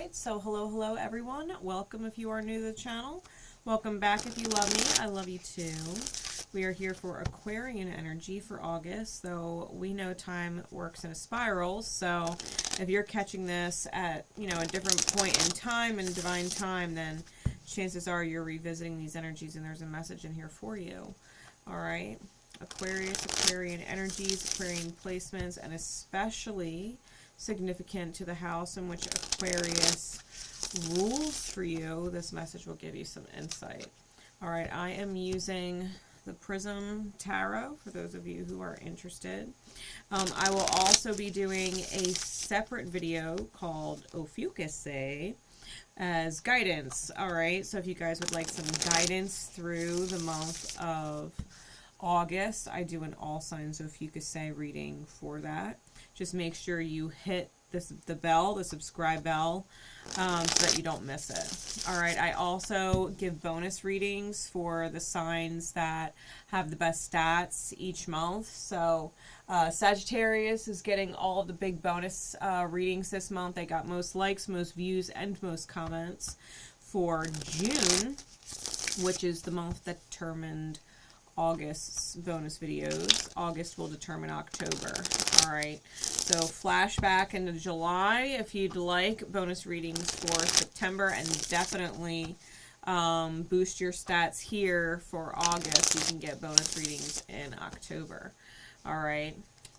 right, so hello everyone. Welcome if you are new to the channel. Welcome back if you love me. I love you too. We are here for Aquarian energy for August, though we know time works in a spiral, so if you're catching this at, a different point in time and divine time, then chances are you're revisiting these energies and there's a message in here for you. All right, Aquarius, Aquarian energies, Aquarian placements, and especially significant to the house in which Aquarius rules for you. This message will give you some insight. All right, I am using the Prism Tarot for those of you who are interested. I will also be doing a separate video called Ophiuchus as guidance. All right, so if you guys would like some guidance through the month of August, I do an all signs Ophiuchus reading for that. Just make sure you hit the bell, the subscribe bell, so that you don't miss it. All right, I also give bonus readings for the signs that have the best stats each month. So Sagittarius is getting all of the big bonus readings this month. They got most likes, most views, and most comments. For June, which is the month that determined August's bonus videos, August will determine October. All right, so flashback into July if you'd like bonus readings for September, and definitely boost your stats here for August. You can get bonus readings in October. All right,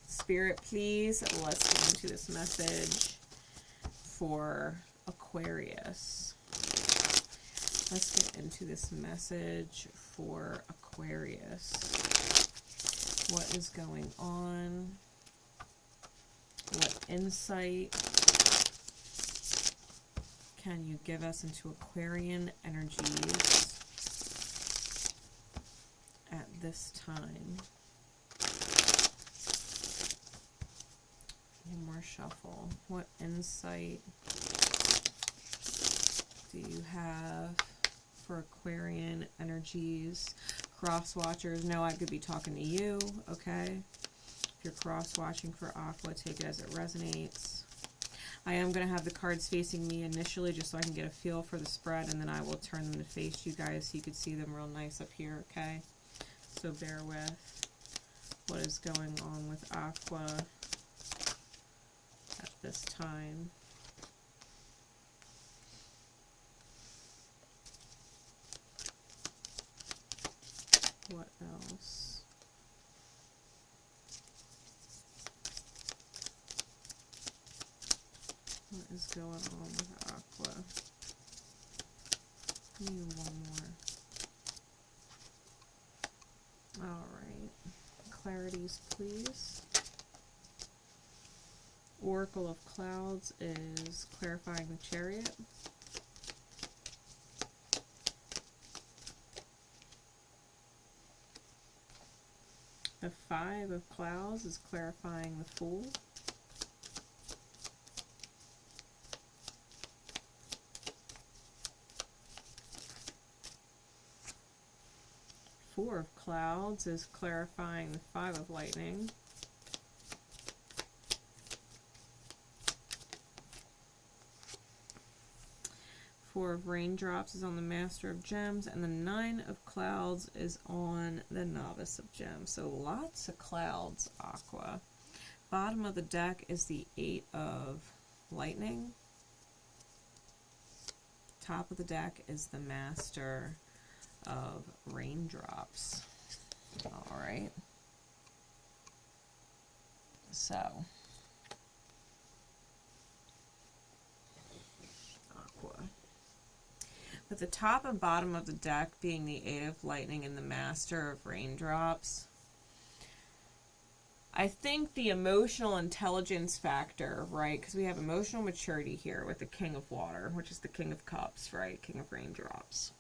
Spirit, please, let's get into this message for Aquarius. Let's get into this message for Aquarius. What is going on? What insight can you give us into Aquarian energies at this time? One more shuffle. What insight do you have for Aquarian energies? Cross watchers, no, I could be talking to you, okay? If you're cross watching for Aqua, take it as it resonates. I am going to have the cards facing me initially just so I can get a feel for the spread, and then I will turn them to face you guys so you can see them real nice up here, okay? So bear with what is going on with Aqua at this time. What else? What is going on with Aqua? Give me one more. Alright. Clarities, please. Oracle of Clouds is clarifying the Chariot. The Five of Clouds is clarifying the Fool. Four of Clouds is clarifying the Five of Lightning. Four of Raindrops is on the Master of Gems, and the Nine of Clouds is on the Novice of Gems. So lots of clouds, Aqua. Bottom of the deck is the Eight of Lightning. Top of the deck is the Master of Raindrops. All right. So Aqua. With the top and bottom of the deck being the Eight of Lightning and the Master of Raindrops, I think the emotional intelligence factor, right? Because we have emotional maturity here with the King of Water, which is the King of Cups, right? King of Raindrops.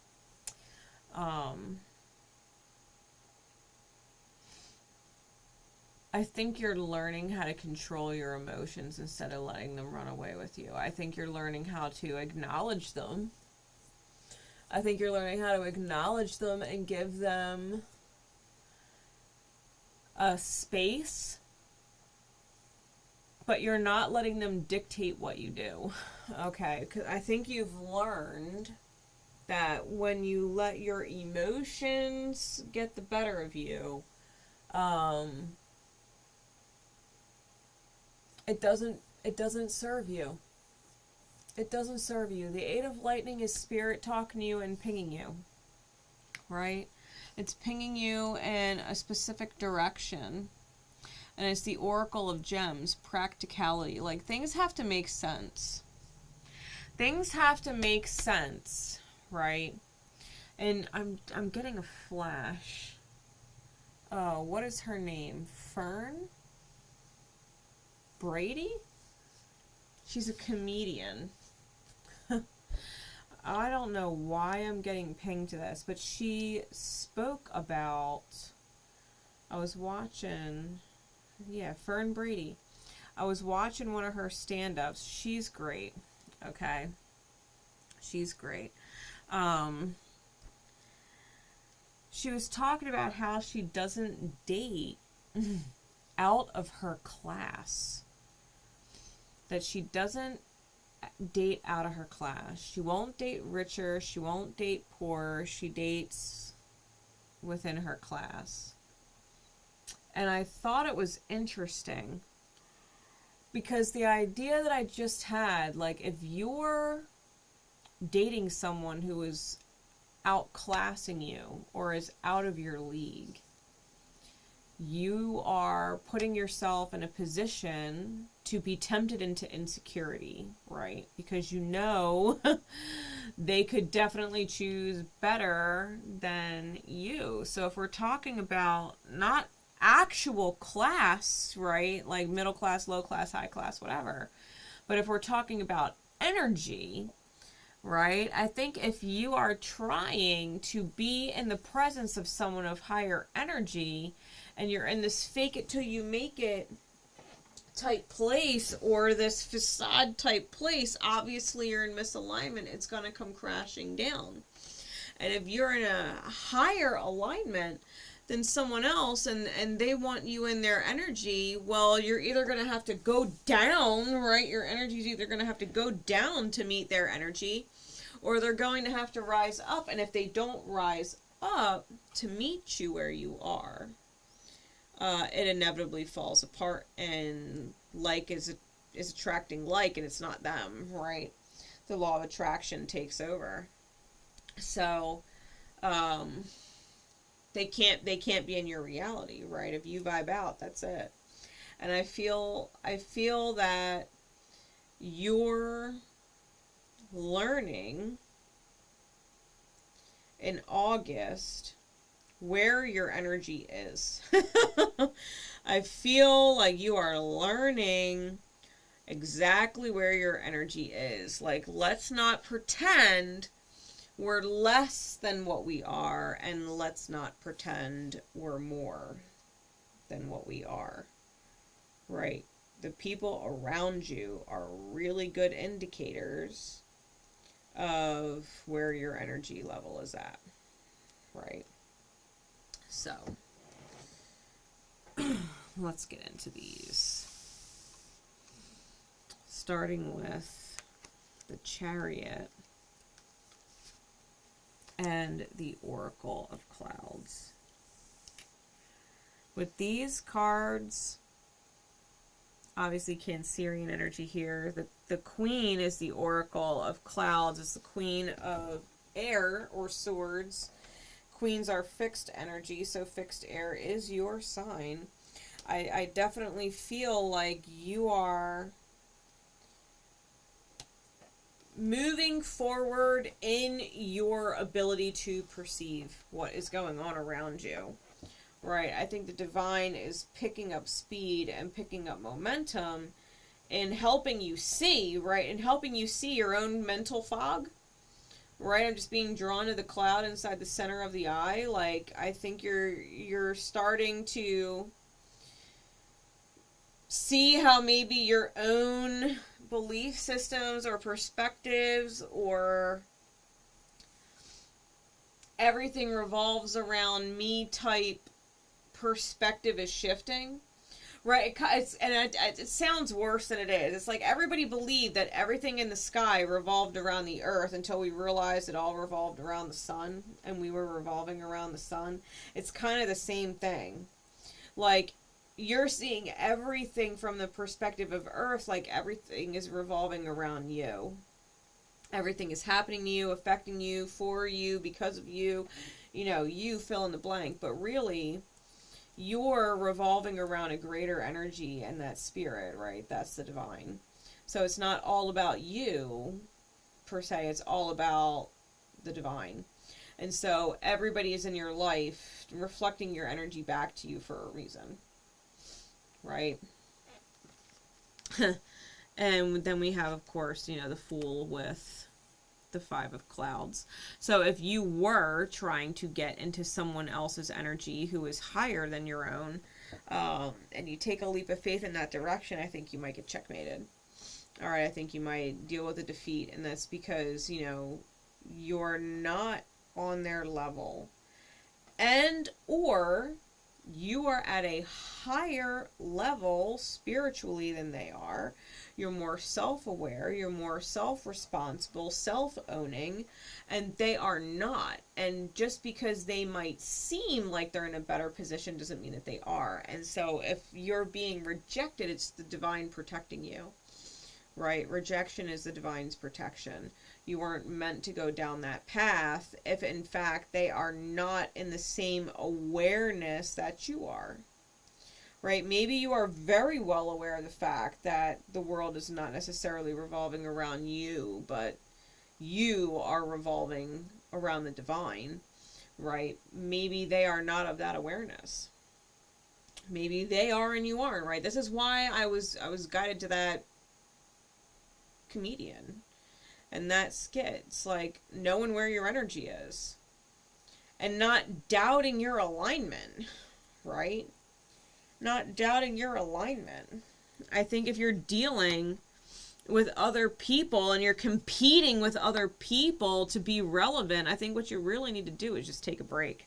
I think you're learning how to control your emotions instead of letting them run away with you. I think you're learning how to acknowledge them. I think you're learning how to acknowledge them and give them a space but you're not letting them dictate what you do. Okay, because I think you've learned that when you let your emotions get the better of you, it doesn't serve you. It doesn't serve you. The Eight of Lightning is spirit talking to you and pinging you, right? It's pinging you in a specific direction. And it's the Oracle of Gems, practicality. Like, things have to make sense. Things have to make sense, right? And I'm getting a flash. Oh, what is her name? Fern? Brady? She's a comedian. I don't know why I'm getting pinged to this, but she spoke about, I was watching, yeah, Fern Brady. I was watching one of her stand-ups. She's great. Okay. She's great. She was talking about how she doesn't date out of her class. That she doesn't date out of her class. She won't date richer. She won't date poorer. She dates within her class. And I thought it was interesting because the idea that I just had, like, if you're dating someone who is outclassing you or is out of your league, you are putting yourself in a position to be tempted into insecurity, right? Because you know they could definitely choose better than you. So if we're talking about not actual class, right? Like middle class, low class, high class, whatever. But if we're talking about energy, right? I think if you are trying to be in the presence of someone of higher energy and you're in this fake it till you make it type place or this facade type place, obviously you're in misalignment. It's going to come crashing down. And if you're in a higher alignment than someone else and they want you in their energy, well, you're either going to have to go down, right? Your energy is either going to have to go down to meet their energy, or they're going to have to rise up. And if they don't rise up to meet you where you are, it inevitably falls apart, and like is attracting like, and it's not them, right? The law of attraction takes over. So they can't be in your reality, right? If you vibe out, that's it. And I feel that you're learning in August where your energy is. I feel like you are learning exactly where your energy is. Like, let's not pretend we're less than what we are, and let's not pretend we're more than what we are. Right? The people around you are really good indicators of where your energy level is at. Right? So, let's get into these. Starting with the Chariot and the Oracle of Clouds. With these cards, obviously Cancerian energy here. The Queen is the Oracle of Clouds. It's the Queen of Air or Swords. Queens are fixed energy, so fixed air is your sign. I definitely feel like you are moving forward in your ability to perceive what is going on around you. Right? I think the divine is picking up speed and picking up momentum and helping you see, right? And helping you see your own mental fog. Right, I'm just being drawn to the cloud inside the center of the eye. Like, I think you're starting to see how maybe your own belief systems or perspectives or everything revolves around me type perspective is shifting. Right, it sounds worse than it is. It's like everybody believed that everything in the sky revolved around the earth until we realized it all revolved around the sun, and we were revolving around the sun. It's kind of the same thing. Like, you're seeing everything from the perspective of earth, like everything is revolving around you. Everything is happening to you, affecting you, for you, because of you. You fill in the blank. But really, you're revolving around a greater energy and that spirit, right? That's the divine. So it's not all about you, per se. It's all about the divine. And so everybody is in your life reflecting your energy back to you for a reason. Right? And then we have, of course, the Fool with the Five of Clouds. So if you were trying to get into someone else's energy who is higher than your own, and you take a leap of faith in that direction, I think you might get checkmated. All right, I think you might deal with a defeat, and that's because, you're not on their level. And, or you are at a higher level spiritually than they are. You're more self-aware, you're more self-responsible, self-owning, and they are not. And just because they might seem like they're in a better position doesn't mean that they are. And so if you're being rejected, it's the divine protecting you, right? Rejection is the divine's protection. You weren't meant to go down that path if in fact they are not in the same awareness that you are. Right? Maybe you are very well aware of the fact that the world is not necessarily revolving around you, but you are revolving around the divine, right? Maybe they are not of that awareness. Maybe they are and you aren't, right? This is why I was guided to that comedian and that skit. It's like knowing where your energy is and not doubting your alignment, right? Not doubting your alignment. I think if you're dealing with other people and you're competing with other people to be relevant, I think what you really need to do is just take a break.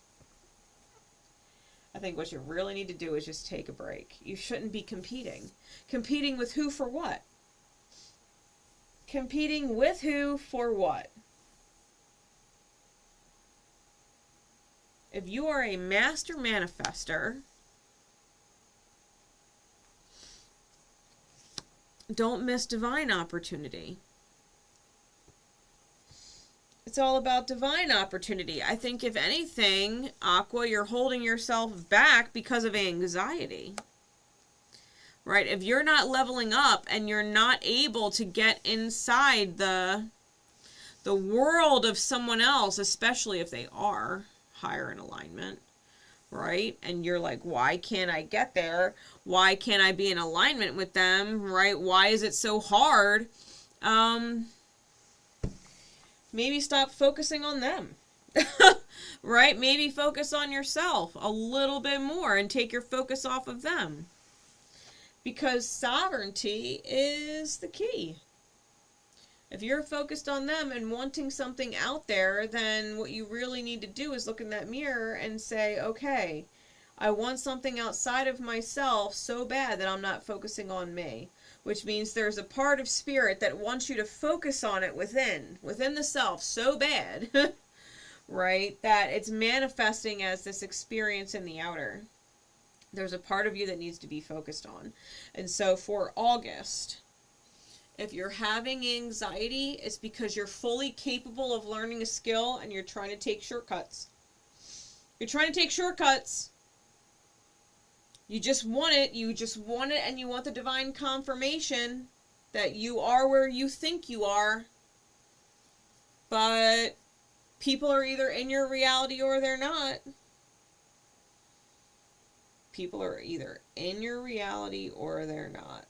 I think what you really need to do is just take a break. You shouldn't be competing. Competing with who for what? Competing with who for what? If you are a master manifester, don't miss divine opportunity. It's all about divine opportunity. I think if anything, Aqua, you're holding yourself back because of anxiety. Right? If you're not leveling up and you're not able to get inside the world of someone else, especially if they are higher in alignment, right? And you're like, why can't I get there? Why can't I be in alignment with them, right? Why is it so hard? Maybe stop focusing on them, right? Maybe focus on yourself a little bit more and take your focus off of them. Because sovereignty is the key. If you're focused on them and wanting something out there, then what you really need to do is look in that mirror and say, okay, I want something outside of myself so bad that I'm not focusing on me. Which means there's a part of spirit that wants you to focus on it within the self so bad, right, that it's manifesting as this experience in the outer. There's a part of you that needs to be focused on. And so for August, if you're having anxiety, it's because you're fully capable of learning a skill and you're trying to take shortcuts. You're trying to take shortcuts. You just want it, and you want the divine confirmation that you are where you think you are. But people are either in your reality or they're not. People are either in your reality or they're not.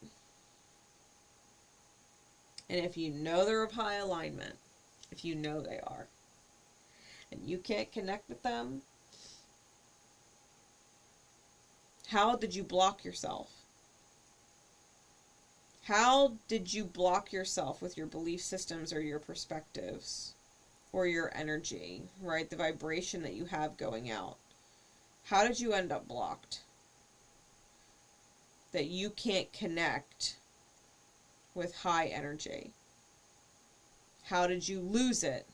And if you know they're of high alignment, if you know they are, and you can't connect with them, how did you block yourself? How did you block yourself with your belief systems or your perspectives or your energy, right? The vibration that you have going out. How did you end up blocked? that you can't connect with high energy? How did you lose it?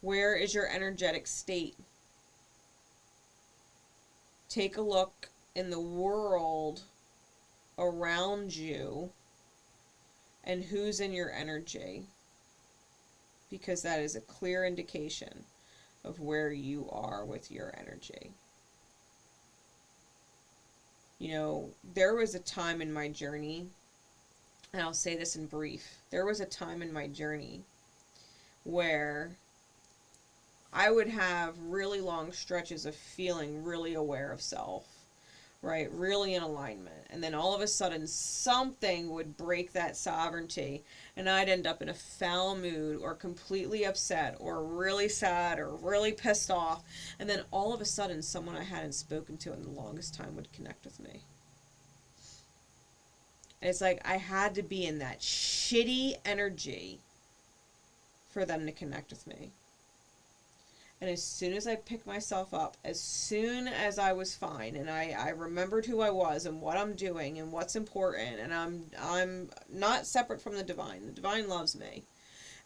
Where is your energetic state? Take a look in the world around you and who's in your energy, because that is a clear indication of where you are with your energy. You know, there was a time in my journey, and I'll say this in brief, there was a time in my journey where I would have really long stretches of feeling really aware of self, right? Really in alignment. And then all of a sudden something would break that sovereignty, and I'd end up in a foul mood or completely upset or really sad or really pissed off. And then all of a sudden someone I hadn't spoken to in the longest time would connect with me. And it's like I had to be in that shitty energy for them to connect with me. And as soon as I picked myself up, as soon as I was fine, and I remembered who I was and what I'm doing and what's important, and I'm not separate from the divine. The divine loves me.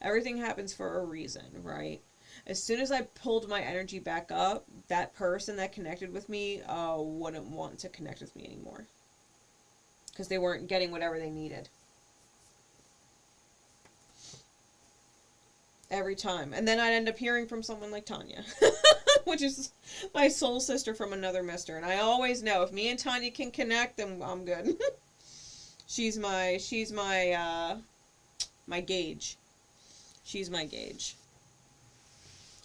Everything happens for a reason, right? As soon as I pulled my energy back up, that person that connected with me wouldn't want to connect with me anymore, because they weren't getting whatever they needed. Every time. And then I'd end up hearing from someone like Tanya, which is my soul sister from another mister. And I always know if me and Tanya can connect, then I'm good. she's my gauge. She's my gauge.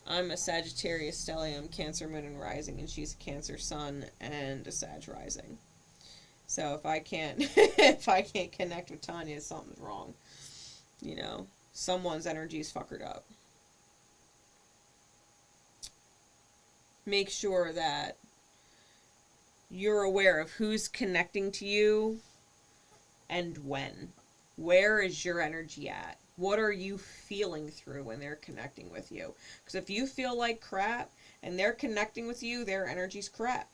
I'm a Sagittarius stellium, Cancer moon and rising, and she's a Cancer sun and a Sag rising. So if I can't connect with Tanya, something's wrong. You know, someone's energy's fuckered up. Make sure that you're aware of who's connecting to you and when. Where is your energy at? What are you feeling through when they're connecting with you? Because if you feel like crap and they're connecting with you, their energy's crap.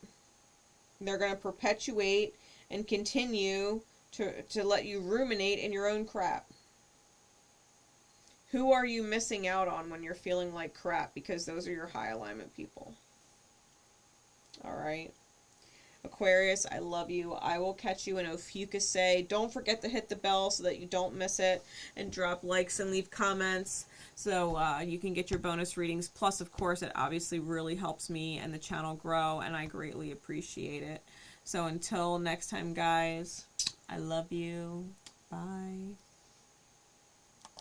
They're going to perpetuate and continue to let you ruminate in your own crap. Who are you missing out on when you're feeling like crap? Because those are your high alignment people. Alright. Aquarius, I love you. I will catch you in Ophiuchus. Don't forget to hit the bell so that you don't miss it. And drop likes and leave comments so you can get your bonus readings. Plus, of course, it obviously really helps me and the channel grow, and I greatly appreciate it. So until next time, guys, I love you.